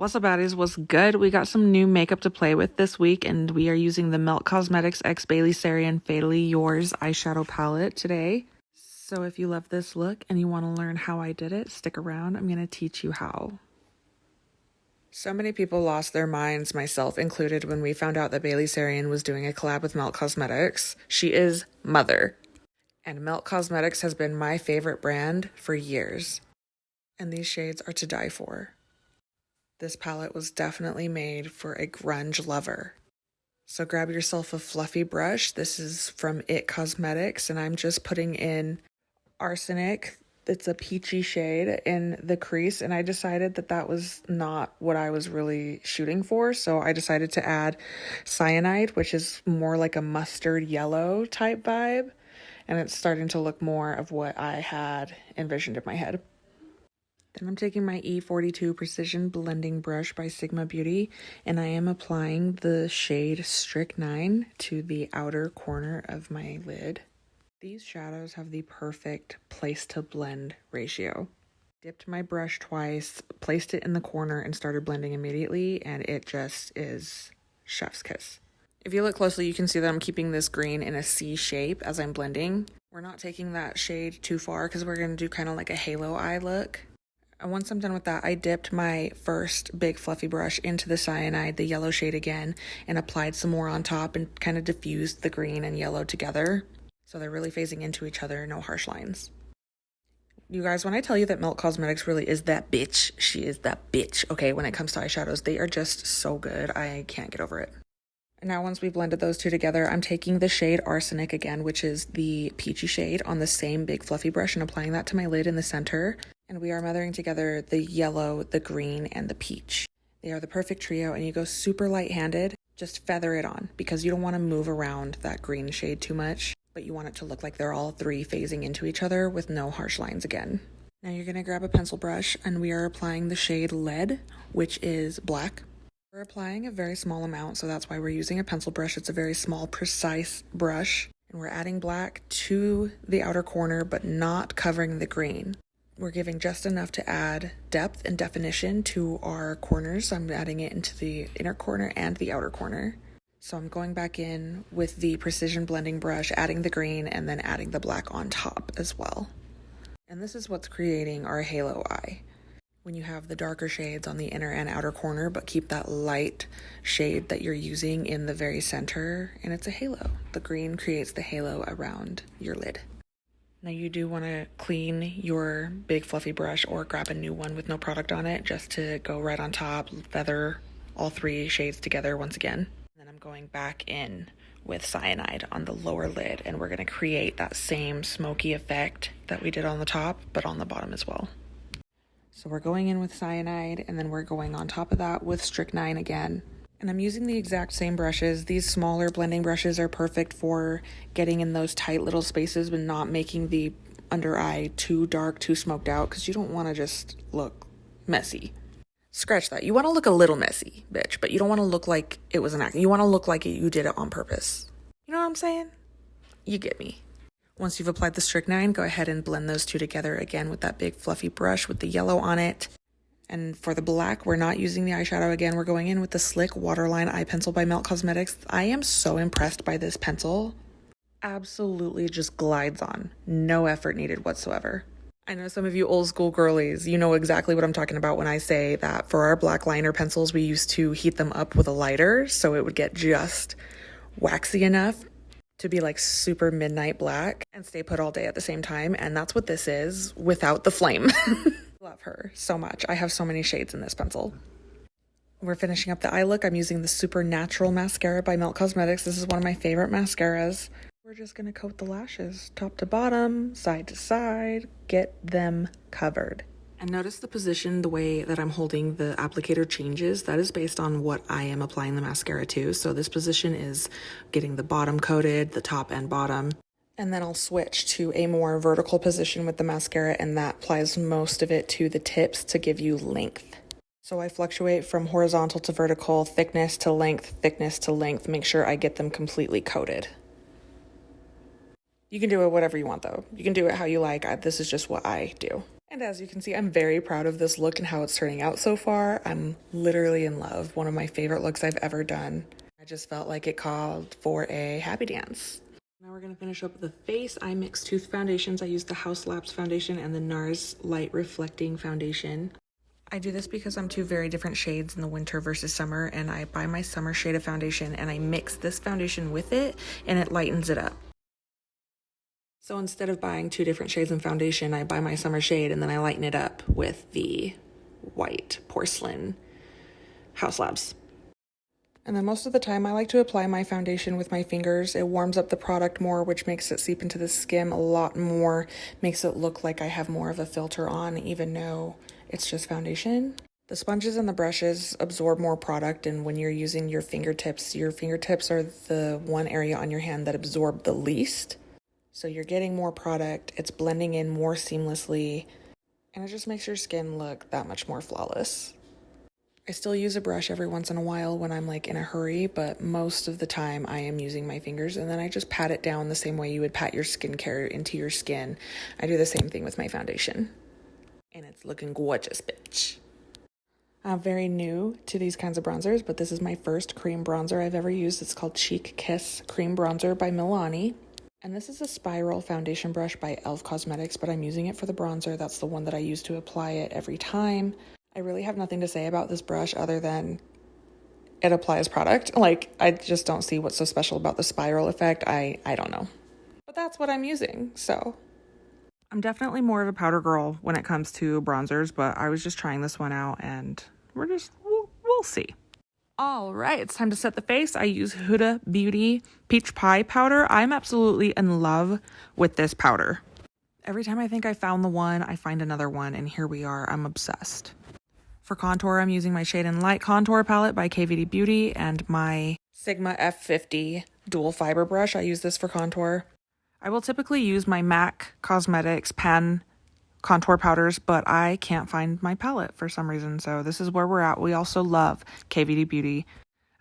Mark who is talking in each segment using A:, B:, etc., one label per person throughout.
A: What's up, baddies? What's good? We got some new makeup to play with this week, and we are using the Melt Cosmetics x Baileysarian Fatally Yours eyeshadow palette today. So if you love this look and you want to learn how I did it, stick around. I'm going to teach you how. So many people lost their minds, myself included, when we found out that Baileysarian was doing a collab with Melt Cosmetics. She is mother. And Melt Cosmetics has been my favorite brand for years. And these shades are to die for. This palette was definitely made for a grunge lover. So grab yourself a fluffy brush. This is from It Cosmetics, and I'm just putting in Arsenic. It's a peachy shade in the crease, and I decided that that was not what I was really shooting for, so I decided to add Cyanide, which is more like a mustard yellow type vibe, and it's starting to look more of what I had envisioned in my head. Then I'm taking my E42 Precision Blending Brush by Sigma Beauty, and I am applying the shade Strychnine to the outer corner of my lid. These shadows have the perfect place to blend ratio. Dipped my brush twice, placed it in the corner, and started blending immediately, and it just is chef's kiss. If you look closely, you can see that I'm keeping this green in a C shape as I'm blending. We're not taking that shade too far because we're going to do kind of like a halo eye look. And once I'm done with that, I dipped my first big fluffy brush into the Cyanide, the yellow shade again, and applied some more on top and kind of diffused the green and yellow together. So they're really phasing into each other, no harsh lines. You guys, when I tell you that Melt Cosmetics really is that bitch, she is that bitch, okay? When it comes to eyeshadows, they are just so good. I can't get over it. And now once we blended those two together, I'm taking the shade Arsenic again, which is the peachy shade, on the same big fluffy brush and applying that to my lid in the center. And we are mothering together the yellow, the green, and the peach. They are the perfect trio, and you go super light-handed. Just feather it on because you don't want to move around that green shade too much, but you want it to look like they're all three phasing into each other with no harsh lines again. Now you're going to grab a pencil brush, and we are applying the shade Lead, which is black. We're applying a very small amount, so that's why we're using a pencil brush. It's a very small, precise brush, and we're adding black to the outer corner, but not covering the green. We're giving just enough to add depth and definition to our corners. I'm adding it into the inner corner and the outer corner. So I'm going back in with the precision blending brush, adding the green, and then adding the black on top as well. And this is what's creating our halo eye. When you have the darker shades on the inner and outer corner, but keep that light shade that you're using in the very center, and it's a halo. The green creates the halo around your lid. Now you do want to clean your big fluffy brush or grab a new one with no product on it just to go right on top, feather all three shades together once again. And then I'm going back in with Cyanide on the lower lid, and we're going to create that same smoky effect that we did on the top, but on the bottom as well. So we're going in with Cyanide, and then we're going on top of that with Strychnine again. And I'm using the exact same brushes. These smaller blending brushes are perfect for getting in those tight little spaces but not making the under eye too dark, too smoked out, because you don't want to just look messy. Scratch that. You want to look a little messy, bitch, but you don't want to look like it was an accident. You want to look like you did it on purpose. You know what I'm saying? You get me. Once you've applied the Strychnine, go ahead and blend those two together again with that big fluffy brush with the yellow on it. And for the black, we're not using the eyeshadow again. We're going in with the Slick Waterline Eye Pencil by Melt Cosmetics. I am so impressed by this pencil. Absolutely just glides on. No effort needed whatsoever. I know some of you old school girlies, you know exactly what I'm talking about when I say that for our black liner pencils, we used to heat them up with a lighter so it would get just waxy enough to be like super midnight black and stay put all day at the same time. And that's what this is without the flame. Love her so much. I have so many shades in this pencil. We're finishing up the eye look. I'm using the Supernatural Mascara by Melt Cosmetics. This is one of my favorite mascaras. We're just going to coat the lashes top to bottom, side to side, get them covered. And notice the position, the way that I'm holding the applicator changes. That is based on what I am applying the mascara to. So this position is getting the bottom coated, the top and bottom. And then I'll switch to a more vertical position with the mascara, and that applies most of it to the tips to give you length. So I fluctuate from horizontal to vertical, thickness to length, make sure I get them completely coated. You can do it whatever you want though. You can do it how you like. This is just what I do. And as you can see, I'm very proud of this look and how it's turning out so far. I'm literally in love. One of my favorite looks I've ever done. I just felt like it called for a happy dance. Now we're going to finish up with the face. I mixed two foundations. I used the House Labs foundation and the NARS Light Reflecting Foundation. I do this because I'm two very different shades in the winter versus summer, and I buy my summer shade of foundation and I mix this foundation with it and it lightens it up. So instead of buying two different shades in foundation, I buy my summer shade and then I lighten it up with the white porcelain House Labs. And then most of the time I like to apply my foundation with my fingers. It warms up the product more, which makes it seep into the skin a lot more, makes it look like I have more of a filter on, even though it's just foundation. The sponges and the brushes absorb more product, and when you're using your fingertips are the one area on your hand that absorb the least. So you're getting more product, it's blending in more seamlessly, and it just makes your skin look that much more flawless. I still use a brush every once in a while when I'm like in a hurry, but most of the time I am using my fingers, and then I just pat it down the same way you would pat your skincare into your skin. I do the same thing with my foundation. And it's looking gorgeous, bitch. I'm very new to these kinds of bronzers, but this is my first cream bronzer I've ever used. It's called Cheek Kiss Cream Bronzer by Milani. And this is a spiral foundation brush by e.l.f. Cosmetics, but I'm using it for the bronzer. That's the one that I use to apply it every time. I really have nothing to say about this brush other than it applies product. Like, I just don't see what's so special about the spiral effect. I don't know. But that's what I'm using, so. I'm definitely more of a powder girl when it comes to bronzers, but I was just trying this one out and we'll see. All right, it's time to set the face. I use Huda Beauty Peach Pie powder. I'm absolutely in love with this powder. Every time I think I found the one, I find another one, and here we are. I'm obsessed. For contour, I'm using my Shade and Light contour palette by KVD Beauty and my Sigma F50 dual fiber brush. I use this for contour. I will typically use my MAC Cosmetics pen contour powders, but I can't find my palette for some reason, so this is where we're at. We also love KVD Beauty.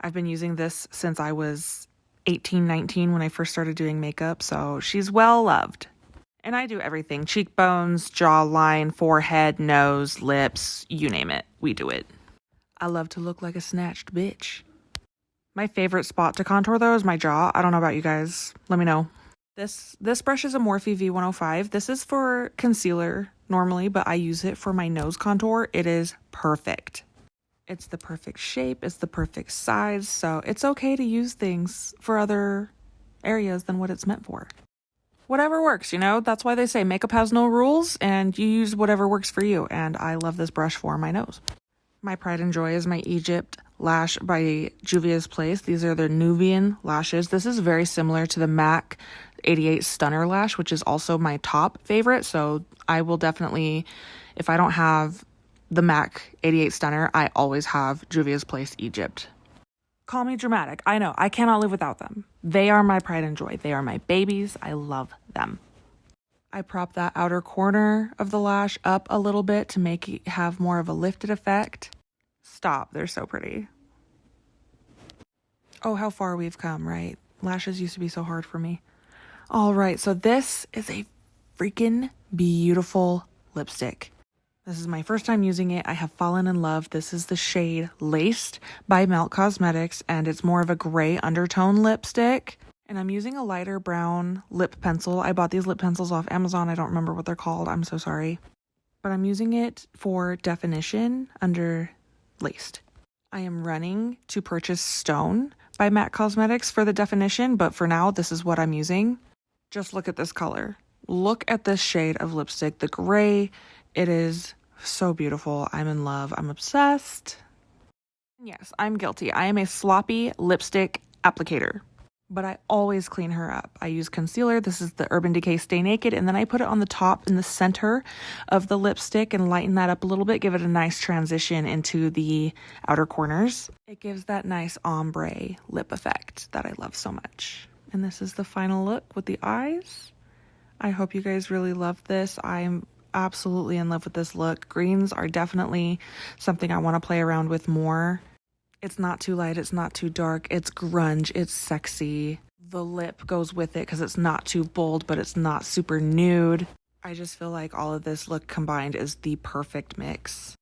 A: I've been using this since I was 18, 19 when I first started doing makeup, so she's well loved. And I do everything: cheekbones, jawline, forehead, nose, lips, you name it, we do it. I love to look like a snatched bitch. My favorite spot to contour though is my jaw. I don't know about you guys, let me know. This brush is a Morphe V105. This is for concealer normally, but I use it for my nose contour. It is perfect. It's the perfect shape. It's the perfect size. So it's okay to use things for other areas than what it's meant for. Whatever works, you know? That's why they say makeup has no rules, and you use whatever works for you. And I love this brush for my nose. My pride and joy is my Egypt lash by Juvia's Place. These are their Nubian lashes. This is very similar to the MAC 88 Stunner lash, which is also my top favorite. So I will definitely, if I don't have the MAC 88 Stunner, I always have Juvia's Place Egypt. Call me dramatic. I know, I cannot live without them. They are my pride and joy. They are my babies. I love them. I prop that outer corner of the lash up a little bit to make it have more of a lifted effect. Stop, they're so pretty. Oh, how far we've come, right? Lashes used to be so hard for me. All right, so this is a freaking beautiful lipstick. This is my first time using it. I have fallen in love. This is the shade Laced by meltcosmetics, and it's more of a gray undertone lipstick. And I'm using a lighter brown lip pencil. I bought these lip pencils off Amazon. I don't remember what they're called. I'm so sorry. But I'm using it for definition under Laced. I am running to purchase Stone by MAC Cosmetics for the definition, but for now, this is what I'm using. Just look at this color. Look at this shade of lipstick, the gray. It is so beautiful. I'm in love. I'm obsessed. Yes, I'm guilty. I am a sloppy lipstick applicator, but I always clean her up. I use concealer. This is the Urban Decay Stay Naked, and then I put it on the top in the center of the lipstick and lighten that up a little bit, give it a nice transition into the outer corners. It gives that nice ombre lip effect that I love so much. And this is the final look with the eyes. I hope you guys really love this. I'm absolutely in love with this look. Greens are definitely something I want to play around with more. It's not too light, it's not too dark, it's grunge, it's sexy. The lip goes with it because it's not too bold, but it's not super nude. I just feel like all of this look combined is the perfect mix.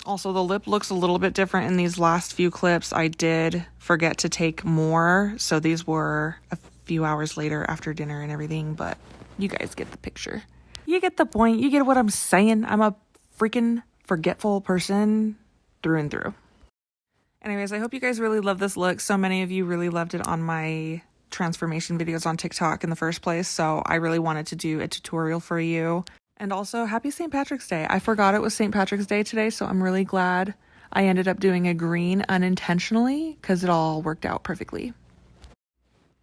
A: Also, the lip looks a little bit different in these last few clips. I did forget to take more, so these were a few hours later after dinner and everything, but you guys get the picture. You get the point. You get what I'm saying. I'm a freaking forgetful person through and through. Anyways, I hope you guys really love this look. So many of you really loved it on my transformation videos on TikTok in the first place, so I really wanted to do a tutorial for you. And also, happy St. Patrick's Day. I forgot it was St. Patrick's Day today, so I'm really glad I ended up doing a green unintentionally because it all worked out perfectly.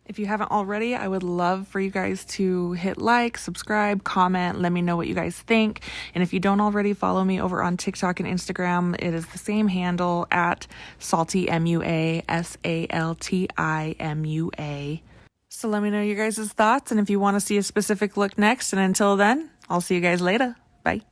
A: If you haven't already, I would love for you guys to hit like, subscribe, comment, let me know what you guys think. And if you don't already follow me over on TikTok and Instagram, it is the same handle at saltymua, SALTIMUA. So let me know your guys' thoughts and if you want to see a specific look next. And until then, I'll see you guys later. Bye.